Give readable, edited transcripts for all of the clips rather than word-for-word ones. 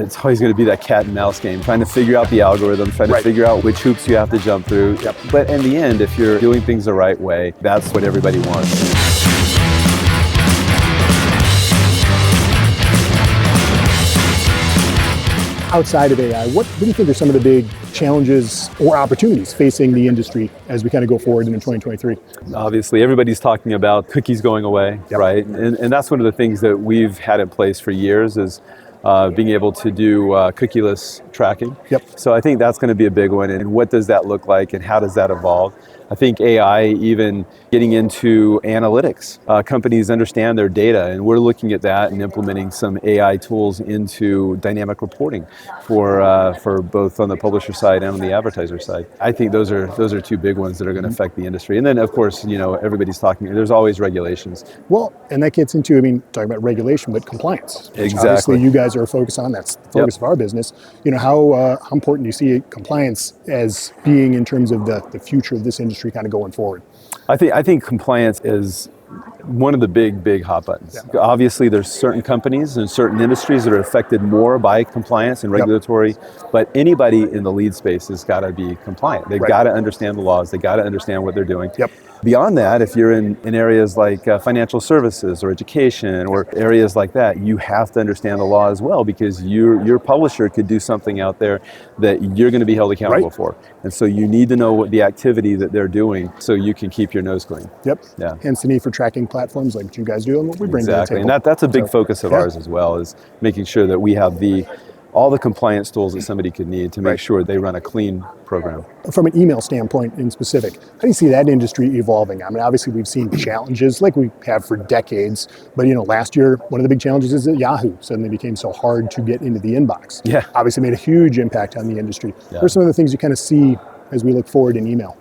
it's always going to be that cat and mouse game, trying to figure out the algorithm, trying to figure out which hoops you have to jump through. But in the end, if you're doing things the right way, that's what everybody wants. Outside of AI, what do you think are some of the big challenges or opportunities facing the industry as we kind of go forward into 2023? Obviously, everybody's talking about cookies going away, right? And that's one of the things that we've had in place for years is being able to do cookieless tracking. So I think that's going to be a big one. And what does that look like and how does that evolve? I think AI, even getting into analytics, companies understand their data, and we're looking at that and implementing some AI tools into dynamic reporting for both on the publisher side and on the advertiser side. I think those are two big ones that are going to affect the industry. And then, of course, everybody's talking. There's always regulations. Well, and that gets into, talking about regulation, but compliance. Exactly. Obviously, you guys are focused on. That's the focus of our business. How important do you see compliance as being in terms of the future of this industry kind of going forward? I think compliance is one of the big hot buttons. Obviously, there's certain companies and certain industries that are affected more by compliance and regulatory, but anybody in the lead space has got to be compliant. They've got to understand the laws. They've got to understand what they're doing. Beyond that, if you're in areas like financial services or education or areas like that, you have to understand the law as well, because your publisher could do something out there that you're going to be held accountable for. And so you need to know what the activity that they're doing so you can keep your nose clean. Hence the need for tracking platforms like what you guys do and what we bring to the table. And that's a big focus of ours as well, is making sure that we have all the compliance tools that somebody could need to make sure they run a clean program. From an email standpoint in specific, how do you see that industry evolving? Obviously we've seen challenges like we have for decades, but last year, one of the big challenges is that Yahoo suddenly became so hard to get into the inbox. Obviously made a huge impact on the industry. What are some of the things you kind of see as we look forward in email?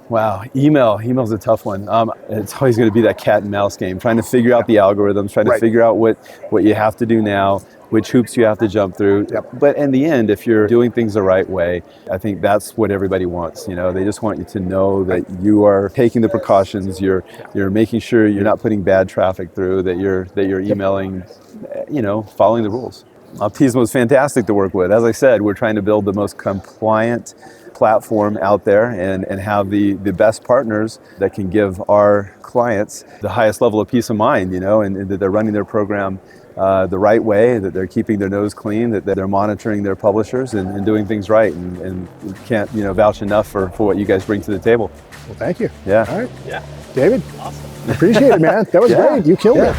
Wow, email's a tough one. It's always going to be that cat and mouse game, trying to figure out the algorithms, trying to figure out what you have to do now, which hoops you have to jump through. But in the end, if you're doing things the right way, I think that's what everybody wants. They just want you to know that you are taking the precautions, you're making sure you're not putting bad traffic through, that you're emailing, following the rules. Optismo is fantastic to work with. As I said, we're trying to build the most compliant platform out there and have the best partners that can give our clients the highest level of peace of mind, and that they're running their program the right way, that they're keeping their nose clean, that they're monitoring their publishers and doing things right. And can't vouch enough for what you guys bring to the table. Well, thank you. All right. David, awesome. Appreciate it, man. That was great. You killed it.